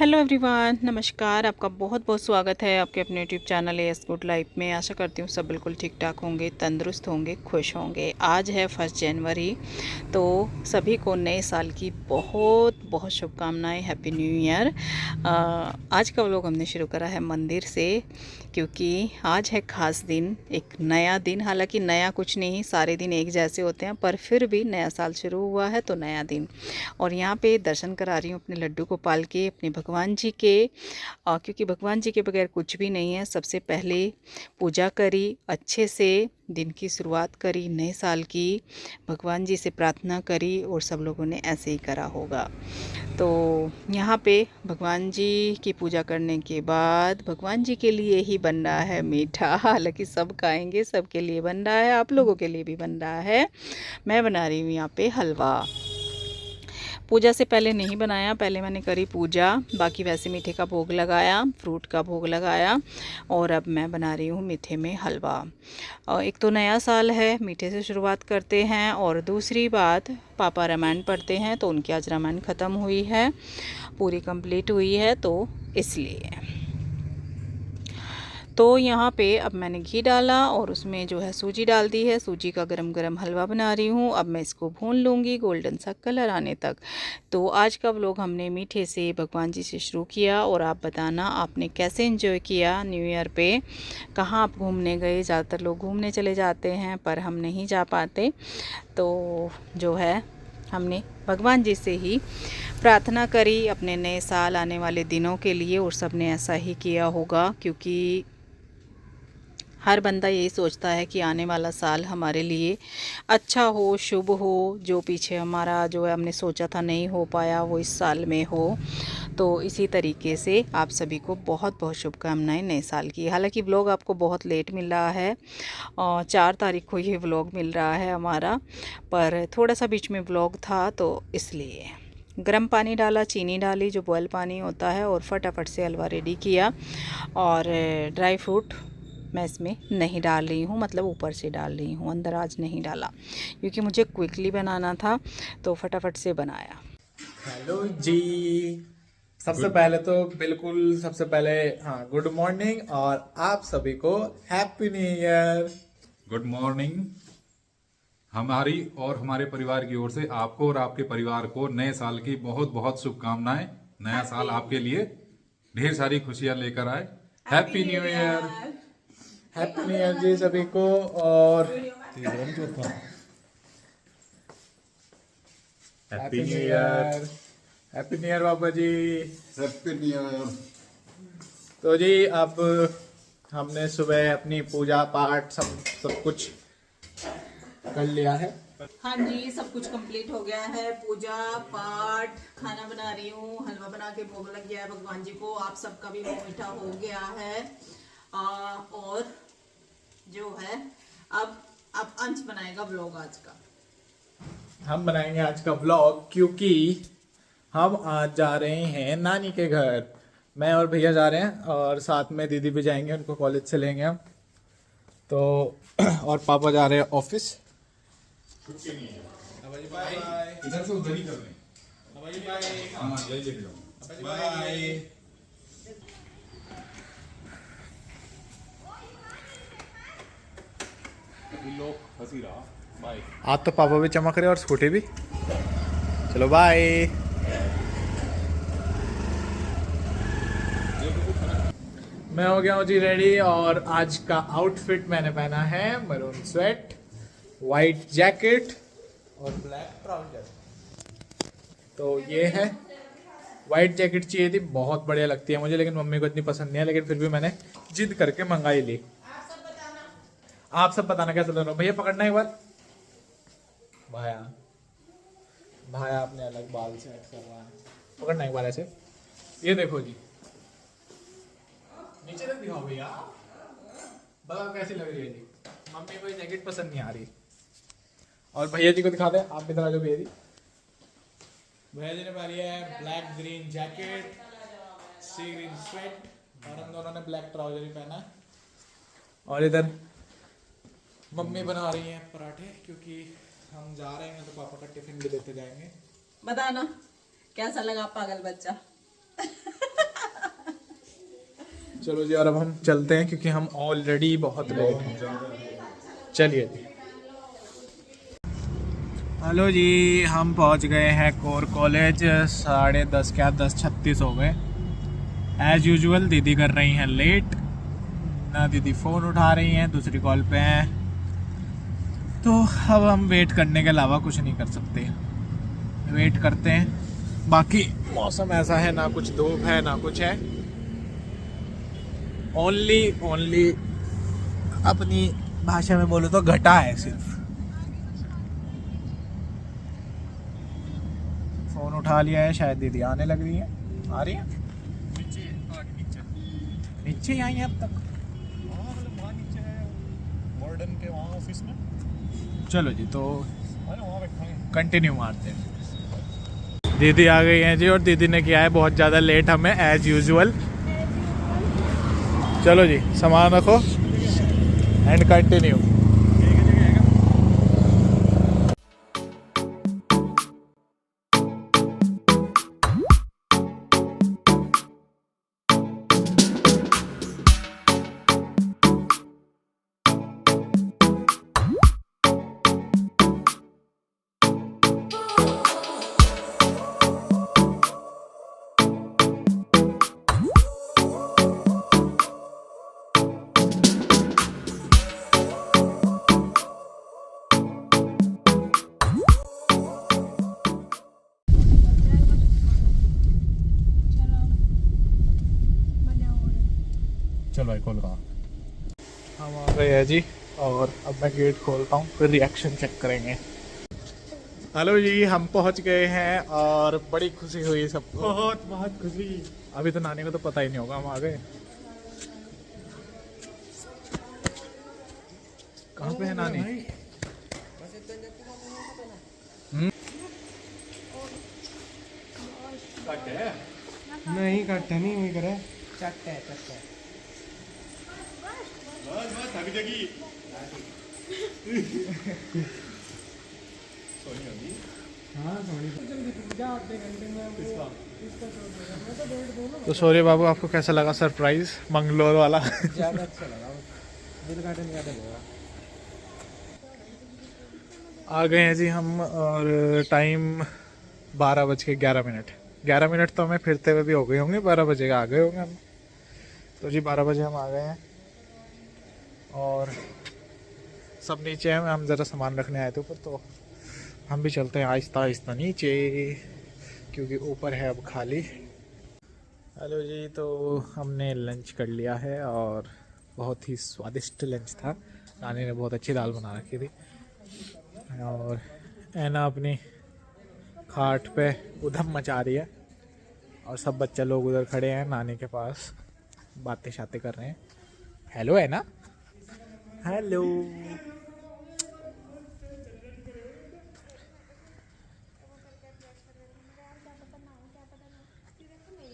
Hello everyone, नमस्कार। आपका बहुत बहुत स्वागत है आपके अपने YouTube channel S good life में। आशा करती हूँ सब बिल्कुल ठीक ठाक होंगे, तंदुरुस्त होंगे, खुश होंगे। आज है 1 जनवरी, तो सभी को नए साल की बहुत बहुत शुभकामनाएं। Happy new year. आज का व्लॉग हमने शुरू करा है मंदिर से, क्योंकि आज है ख़ास दिन, एक नया दिन। हालांकि नया कुछ नहीं, सारे दिन एक जैसे होते हैं, पर फिर भी नया साल शुरू हुआ है तो नया दिन। और यहाँ पे दर्शन करा रही हूँ अपने लड्डू गोपाल के, अपने भगवान जी के, क्योंकि भगवान जी के बगैर कुछ भी नहीं है। सबसे पहले पूजा करी, अच्छे से दिन की शुरुआत करी, नए साल की, भगवान जी से प्रार्थना करी, और सब लोगों ने ऐसे ही करा होगा। तो यहाँ पे भगवान जी की पूजा करने के बाद भगवान जी के लिए ही बन रहा है मीठा। हालांकि सब खाएंगे, सबके लिए बन रहा है, आप लोगों के लिए भी बन रहा है। मैं बना रही हूँ यहाँ पे हलवा। पूजा से पहले नहीं बनाया, पहले मैंने करी पूजा, बाकी वैसे मीठे का भोग लगाया, फ्रूट का भोग लगाया, और अब मैं बना रही हूँ मीठे में हलवा। और एक तो नया साल है, मीठे से शुरुआत करते हैं, और दूसरी बात, पापा रामायण पढ़ते हैं तो उनकी आज रामायण ख़त्म हुई है, पूरी कंप्लीट हुई है, तो इसलिए। तो यहाँ पे अब मैंने घी डाला और उसमें जो है सूजी डाल दी है। सूजी का गरम गरम हलवा बना रही हूँ। अब मैं इसको भून लूँगी गोल्डन सा कलर आने तक। तो आज का व्लॉग हमने मीठे से भगवान जी से शुरू किया, और आप बताना आपने कैसे एंजॉय किया न्यू ईयर पे, कहाँ आप घूमने गए। ज़्यादातर लोग घूमने चले जाते हैं, पर हम नहीं जा पाते। तो जो है हमने भगवान जी से ही प्रार्थना करी अपने नए साल आने वाले दिनों के लिए, और सब ने ऐसा ही किया होगा, क्योंकि हर बंदा यही सोचता है कि आने वाला साल हमारे लिए अच्छा हो, शुभ हो, जो पीछे हमारा जो है हमने सोचा था नहीं हो पाया वो इस साल में हो। तो इसी तरीके से आप सभी को बहुत बहुत शुभकामनाएं नए साल की। हालांकि व्लॉग आपको बहुत लेट मिल रहा है, और 4 तारीख को ये व्लॉग मिल रहा है हमारा, पर थोड़ा सा बीच में व्लॉग था तो इसलिए। गर्म पानी डाला, चीनी डाली, जो बॉयल पानी होता है, और फटाफट से हलवा रेडी किया। और ड्राई फ्रूट मैं इसमें नहीं डाल रही हूँ, मतलब ऊपर से डाल रही हूँ, अंदर आज नहीं डाला, क्योंकि मुझे क्विकली बनाना था तो फटाफट से बनाया। हेलो जी। सबसे पहले हाँ, गुड मॉर्निंग, और आप सभी को happy new year. Good morning. हमारी और हमारे परिवार की ओर से आपको और आपके परिवार को नए साल की बहुत बहुत शुभकामनाएं। नया साल आपके लिए ढेर सारी खुशियां लेकर आए। Happy new year. Happy new year जी सभी को। और happy new year. Happy new year बाबा जी। Happy new year. तो जी अब हमने सुबह अपनी पूजा पाठ सब कुछ कर लिया है। हाँ जी, सब कुछ कंप्लीट हो गया है। पूजा पाठ, खाना बना रही हूँ, हलवा बना के भोग लग गया है भगवान जी को। आप सबका भी मुंह मीठा हो गया है। और जो है अब अंश बनाएगा व्लॉग आज का। हम बनाएंगे आज का व्लॉग, क्योंकि हम आज जा रहे हैं नानी के घर। मैं और भैया जा रहे हैं, और साथ में दीदी भी जाएंगे, उनको कॉलेज से लेंगे हम तो। और पापा जा रहे हैं ऑफिस। इधर से उधर ही कर लें। हाँ, यही लेके जाओ। बाय। लोग हंसी रहा। बाय। आज तो पापा भी चमक रहे और स्कूटी भी। चलो बाय। मैं हो गया हूँ जी रेडी, और आज का आउटफिट मैंने पहना है मरून स्वेट, वाइट जैकेट और ब्लैक ट्राउजर। तो ये है, वाइट जैकेट चाहिए थी, बहुत बढ़िया लगती है मुझे, लेकिन मम्मी को इतनी पसंद नहीं है, लेकिन फिर भी मैंने जिद करके मंगाई ली। आप सब बताना कैसे दोनों। भैया पकड़ना एक बार। भाया भाया अपने अलग बाल सेट कर रहा है, पकड़ना एक बार ऐसे। ये देखो जी, नीचे तक दिखाओ भैया, बताओ कैसी लग रही है जी। मम्मी को ये जैकेट पसंद नहीं आ रही। और भैया जी को दिखा दे, आप भी दिखा दो भैया जी। भैया जी ने पहनी है ब्लैक ग्रीन जैकेट, सी ग्रीन स्वेट, और हम दोनों ने ब्लैक ट्राउजर ही पहना है। और इधर मम्मी बना रही है पराठे, क्योंकि हम जा रहे हैं तो पापा का टिफिन भी लेते जाएंगे। बताना कैसा लगा पागल बच्चा। चलो जी, और अब हम चलते हैं क्योंकि हम ऑलरेडी बहुत लेट हैं। चलिए जी। हेलो जी, हम पहुंच गए हैं कोर कॉलेज। 10:30 क्या 10:36 हो गए। एज यूजुअल दीदी कर रही हैं लेट ना, दीदी फ़ोन उठा रही हैं, दूसरी कॉल पे हैं। तो अब हम वेट करने के अलावा कुछ नहीं कर सकते, वेट करते हैं। बाकी मौसम ऐसा है, ना कुछ धूप है ना कुछ है, ओनली अपनी भाषा में बोलो तो घटा है सिर्फ। फ़ोन उठा लिया है, शायद दीदी आने लग रही है। आ रही है नीचे ही आई है अब तक। वार्डन के वहाँ ऑफिस में। चलो जी, तो वहाँ बैठा कंटिन्यू मारते हैं। दीदी आ गई हैं जी, और दीदी ने किया है बहुत ज़्यादा लेट हमें एज यूजुअल। चलो जी, सामान रखो एंड कंटिन्यू। चल भाई खोल कहाँ। हम आ गए हैं जी, और अब मैं गेट खोलता हूँ, फिर रिएक्शन चेक करेंगे। हेलो जी, हम पहुँच गए हैं और बड़ी खुशी हुई सबको। बहुत खुशी। अभी तो नानी को तो पता ही नहीं होगा हम आ गए। कहाँ पे है नानी? नहीं काटता नहीं वही करे चट्टे तो सॉरी बाबू, आपको कैसा लगा सरप्राइज मंगलोर वाला? ज़्यादा अच्छा लगा। दिल काटे नहीं काटे लगा। आ गए हैं जी हम, और टाइम 12:11। 11 मिनट तो हमें फिरते हुए भी हो गए होंगे, 12 बजे आ गए होंगे हम। तो जी 12 बजे हम आ गए हैं, और सब नीचे हैं। हम ज़रा सामान रखने आए थे ऊपर, तो हम भी चलते हैं आहिस्ता आहिस्ता नीचे, क्योंकि ऊपर है अब खाली। हेलो जी, तो हमने लंच कर लिया है, और बहुत ही स्वादिष्ट लंच था। नानी ने बहुत अच्छी दाल बना रखी थी, और ऐना अपनी खाट पे उधम मचा रही है, और सब बच्चे लोग उधर खड़े हैं नानी के पास, बातें शातें कर रहे हैं। हेलो है ना, हेलो।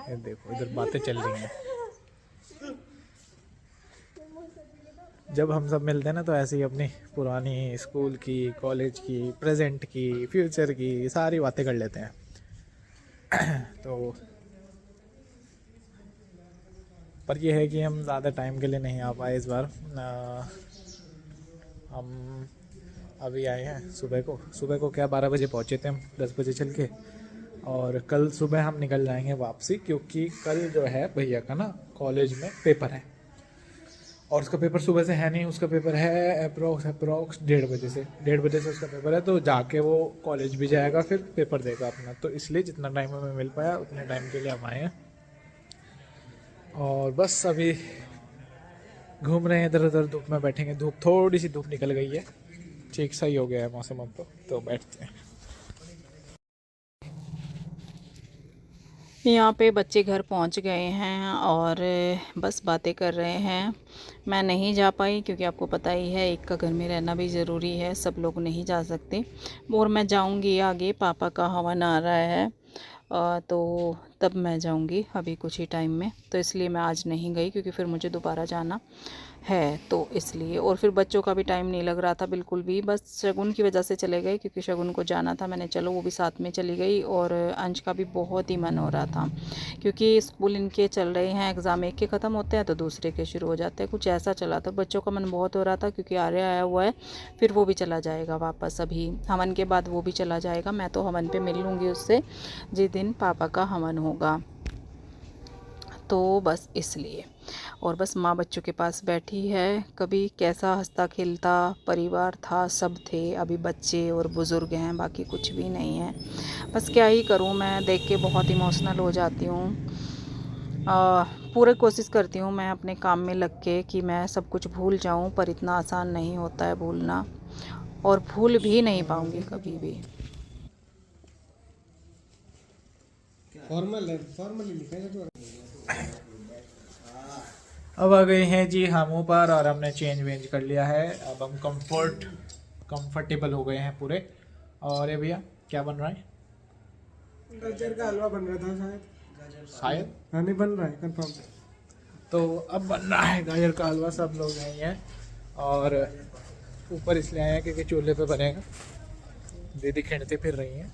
ये देखो इधर बातें चल रही हैं। जब हम सब मिलते हैं ना, तो ऐसे ही अपनी पुरानी स्कूल की, कॉलेज की, प्रेजेंट की, फ्यूचर की सारी बातें कर लेते हैं। तो पर यह है कि हम ज़्यादा टाइम के लिए नहीं आ पाए इस बार। हम अभी आए हैं सुबह को क्या 12 बजे पहुँचे थे हम, 10 बजे चल के। और कल सुबह हम निकल जाएंगे वापसी, क्योंकि कल जो है भैया का ना कॉलेज में पेपर है, और उसका पेपर सुबह से है नहीं। उसका पेपर है अप्रोक्स 1:30 से उसका पेपर है। तो जाके वो कॉलेज भी जाएगा, फिर पेपर देगा अपना। तो इसलिए जितना टाइम हमें मिल पाया उतने टाइम के लिए हम आए हैं, और बस अभी घूम रहे हैं इधर उधर। धूप में बैठेंगे, थोड़ी सी धूप निकल गई है, ठीक सही हो गया है मौसम अब तो बैठते हैं। यहाँ पे बच्चे घर पहुँच गए हैं, और बस बातें कर रहे हैं। मैं नहीं जा पाई, क्योंकि आपको पता ही है एक का घर में रहना भी ज़रूरी है, सब लोग नहीं जा सकते। और मैं जाऊँगी आगे, पापा का हवन आ रहा है, तो तब मैं जाऊँगी अभी कुछ ही टाइम में। तो इसलिए मैं आज नहीं गई, क्योंकि फिर मुझे दोबारा जाना है, तो इसलिए। और फिर बच्चों का भी टाइम नहीं लग रहा था बिल्कुल भी, बस शगुन की वजह से चले गए क्योंकि शगुन को जाना था। मैंने चलो वो भी साथ में चली गई। और अंश का भी बहुत ही मन हो रहा था क्योंकि स्कूल इनके चल रहे हैं, एग्ज़ाम एक के ख़त्म होते हैं तो दूसरे के शुरू हो जाते हैं, कुछ ऐसा चला था। बच्चों का मन बहुत हो रहा था क्योंकि आर्य आया हुआ है, फिर वो भी चला जाएगा वापस। अभी हवन के बाद वो भी चला जाएगा। मैं तो हवन पे मिल लूँगी उससे जिस दिन पापा का हवन होगा, तो बस इसलिए। और बस माँ बच्चों के पास बैठी है। कभी कैसा हंसता खेलता परिवार था, सब थे। अभी बच्चे और बुज़ुर्ग हैं, बाकी कुछ भी नहीं है। बस क्या ही करूँ, मैं देख के बहुत इमोशनल हो जाती हूँ। पूरी कोशिश करती हूँ मैं अपने काम में लग के कि मैं सब कुछ भूल जाऊँ, पर इतना आसान नहीं होता है भूलना, और भूल भी नहीं पाऊँगी कभी भी। फॉर्मल है, फॉर्मली लिखा है तो। अब आ गए हैं जी हम ऊपर और हमने चेंज वेंज कर लिया है। अब हम कंफर्टेबल हो गए हैं पूरे। और ये भैया क्या बन रहा है? गाजर का हलवा बन रहा था शायद। हाँ, नहीं बन रहा है कंफर्म। तो अब बन रहा है गाजर का हलवा। सब लोग यहीं हैं और ऊपर इसलिए आए हैं क्योंकि चूल्हे पे बनेगा। दीदी खिंडते फिर रही हैं।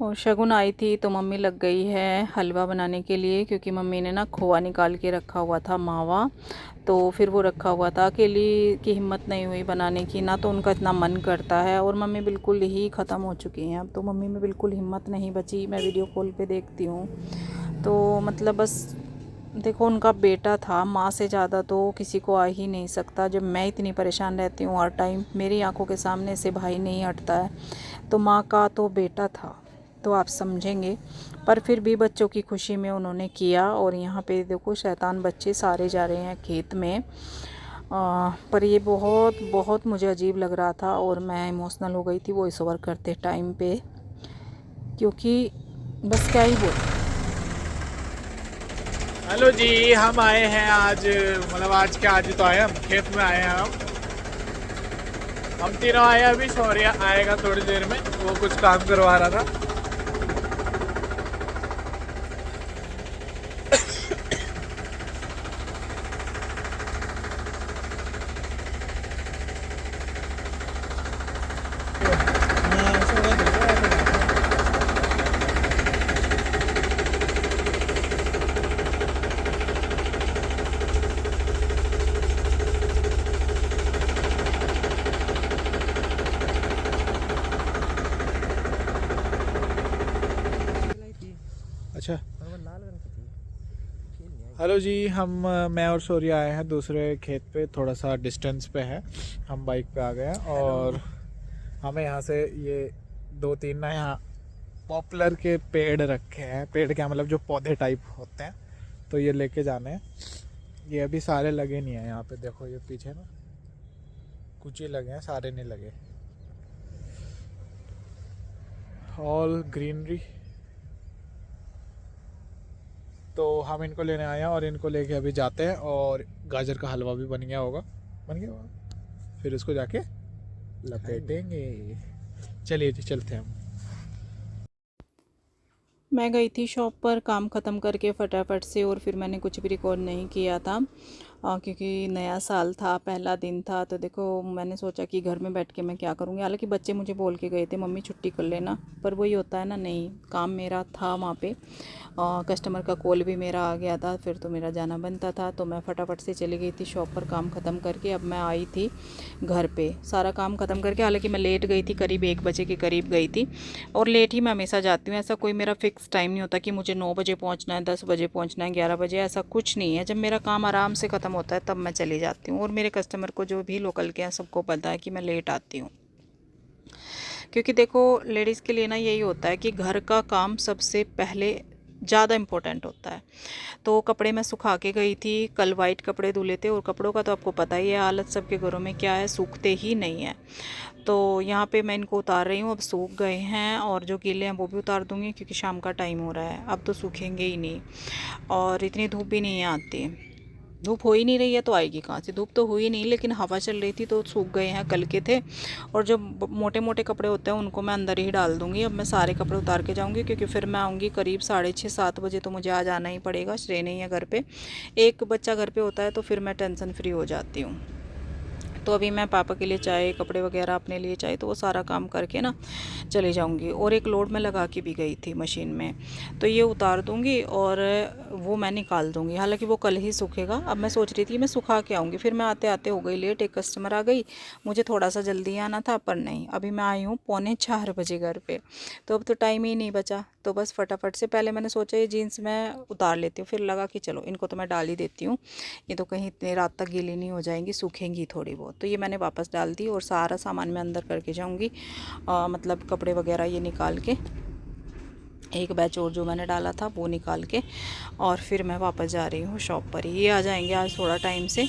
और शगुन आई थी तो मम्मी लग गई है हलवा बनाने के लिए, क्योंकि मम्मी ने ना खोआ निकाल के रखा हुआ था मावा, तो फिर वो रखा हुआ था। अकेली की हिम्मत नहीं हुई बनाने की, ना तो उनका इतना मन करता है, और मम्मी बिल्कुल ही ख़त्म हो चुकी हैं अब तो। मम्मी में बिल्कुल हिम्मत नहीं बची। मैं वीडियो कॉल पे देखती हूँ तो मतलब बस देखो, उनका बेटा था, माँ से ज़्यादा तो किसी को आ ही नहीं सकता। जब मैं इतनी परेशान रहती हूँ हर टाइम, मेरी आंखों के सामने से भाई नहीं हटता है, तो माँ का तो बेटा था, तो आप समझेंगे। पर फिर भी बच्चों की खुशी में उन्होंने किया। और यहाँ पे देखो शैतान बच्चे सारे जा रहे हैं खेत में। पर ये बहुत बहुत मुझे अजीब लग रहा था और मैं इमोशनल हो गई थी वॉइस ओवर करते टाइम पे, क्योंकि बस क्या ही बोल। हेलो जी, हम आए हैं आज, मतलब आज क्या, आज तो आए हम खेत में आए हैं। हम तीनों आए। अभी शौर्य आएगा थोड़ी देर में, वो कुछ काम करवा रहा था। अच्छा, हेलो जी, मैं और शौर्य आए हैं दूसरे खेत पे, थोड़ा सा डिस्टेंस पे है। हम बाइक पे आ गए हैं और हमें यहाँ से ये 2-3 ना यहाँ पॉपुलर के पेड़ रखे हैं। पेड़ क्या मतलब जो पौधे टाइप होते हैं, तो ये लेके जाने हैं। ये अभी सारे लगे नहीं हैं यहाँ पे, देखो ये पीछे ना कुछ ही लगे हैं, सारे नहीं लगे। All greenery. तो हम इनको लेने आए हैं और इनको लेके अभी जाते हैं। और गाजर का हलवा भी बन गया होगा, फिर इसको जाके लपेटेंगे। चलिए जी, चलते हैं हम। मैं गई थी शॉप पर काम ख़त्म करके फटाफट से, और फिर मैंने कुछ भी रिकॉर्ड नहीं किया था क्योंकि नया साल था, पहला दिन था। तो देखो मैंने सोचा कि घर में बैठ के मैं क्या करूँगी। हालांकि बच्चे मुझे बोल के गए थे मम्मी छुट्टी कर लेना, पर वही होता है ना, नहीं, काम मेरा था वहाँ पे। कस्टमर का कॉल भी मेरा आ गया था, फिर तो मेरा जाना बनता था। तो मैं फटाफट से चली गई थी शॉप पर काम ख़त्म करके। अब मैं आई थी घर पे सारा काम ख़त्म करके। हालांकि मैं लेट गई थी, करीब 1 बजे के करीब गई थी, और लेट ही मैं हमेशा जाती हूँ। ऐसा कोई मेरा फिक्स टाइम नहीं होता कि मुझे 9 बजे पहुँचना है, 10 बजे पहुँचना है, 11 बजे, ऐसा कुछ नहीं है। जब मेरा काम आराम से ख़त्म होता है तब मैं चली जाती हूँ। और मेरे कस्टमर को जो भी लोकल के हैं सबको पता है कि मैं लेट आती हूँ, क्योंकि देखो लेडीज़ के लिए ना यही होता है कि घर का काम सबसे पहले ज़्यादा इम्पोर्टेंट होता है। तो कपड़े मैं सुखा के गई थी, कल वाइट कपड़े धुले थे, और कपड़ों का तो आपको पता ही है हालत सबके घरों में क्या है, सूखते ही नहीं है। तो यहाँ पे मैं इनको उतार रही हूँ, अब सूख गए हैं, और जो गीले हैं वो भी उतार दूँगी क्योंकि शाम का टाइम हो रहा है, अब तो सूखेंगे ही नहीं, और इतनी धूप भी नहीं आती। धूप हो ही नहीं रही है तो आएगी कहाँ से। धूप तो हुई नहीं, लेकिन हवा चल रही थी तो सूख गए हैं, कल के थे। और जो मोटे मोटे कपड़े होते हैं उनको मैं अंदर ही डाल दूँगी। अब मैं सारे कपड़े उतार के जाऊँगी, क्योंकि फिर मैं आऊँगी करीब 6:30-7 बजे, तो मुझे आ जाना ही पड़ेगा। श्रेय नहीं है घर पे, एक बच्चा घर पे होता है तो फिर मैं टेंशन फ्री हो जाती हूँ। तो अभी मैं पापा के लिए चाय, कपड़े वगैरह अपने लिए चाय, तो वो सारा काम करके ना चली जाऊंगी। और एक लोड मैं लगा के भी गई थी मशीन में, तो ये उतार दूंगी और वो मैं निकाल दूंगी। हालांकि वो कल ही सूखेगा। अब मैं सोच रही थी मैं सुखा के आऊँगी, फिर मैं आते आते हो गई लेट, एक कस्टमर आ गई, मुझे थोड़ा सा जल्दी आना था, पर नहीं, अभी मैं आई हूँ 3:45 बजे घर पर। तो अब तो टाइम ही नहीं बचा, तो बस फटाफट से पहले मैंने सोचा ये जीन्स मैं उतार लेती हूँ, फिर लगा कि चलो इनको तो मैं डाल ही देती हूँ, ये तो कहीं इतनी रात तक गीली नहीं हो जाएंगी, सूखेंगी थोड़ी बहुत। तो ये मैंने वापस डाल दी और सारा सामान मैं अंदर करके जाऊंगी, मतलब कपड़े वगैरह ये निकाल के, एक बैच और जो मैंने डाला था वो निकाल के, और फिर मैं वापस जा रही हूँ शॉप पर ही। ये आ जाएंगे आज थोड़ा टाइम से,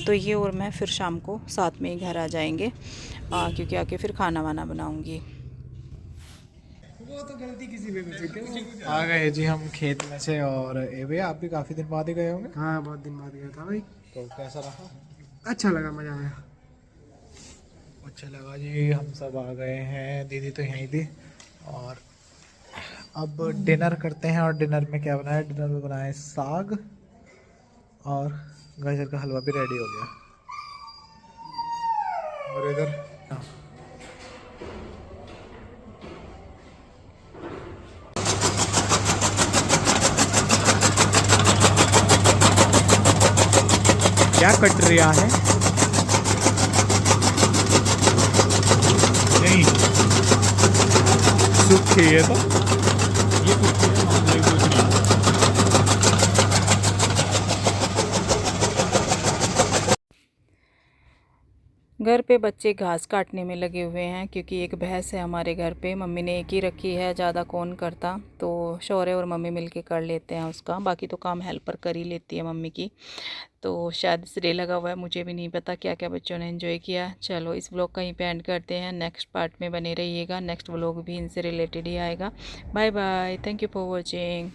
तो ये और मैं फिर शाम को साथ में ही घर आ जाएंगे, क्योंकि आके फिर खाना वाना बनाऊँगी। वो तो गलती किसी पे भी क्यों। आ गए जी हम खेत में से। और ए भैया आप भी काफ़ी दिन बाद ही गए होंगे। हाँ बहुत दिन बाद गया था भाई। तो कैसा रहा? अच्छा लगा, मज़ा आया। अच्छा लगा जी। हम सब आ गए हैं, दीदी तो यहीं थी। और अब डिनर करते हैं। और डिनर में क्या बनाया? डिनर में बनाया साग, और गाजर का हलवा भी रेडी हो गया। और इधर क्या कट रहा है? नहीं सूखी है तो ये सूखी है, मामले कुछ नहीं। घर पे बच्चे घास काटने में लगे हुए हैं, क्योंकि एक भैंस है हमारे घर पे, मम्मी ने एक ही रखी है, ज़्यादा कौन करता, तो शौर्य और मम्मी मिलके कर लेते हैं उसका। बाकी तो काम हेल्पर कर ही लेती है मम्मी की। तो शायद श्रेय लगा हुआ है, मुझे भी नहीं पता क्या क्या बच्चों ने एंजॉय किया। चलो इस व्लॉग का ही पे एंड करते हैं, नेक्स्ट पार्ट में बने रहिएगा, नेक्स्ट व्लॉग भी इनसे रिलेटेड ही आएगा। Bye bye, thank you for watching.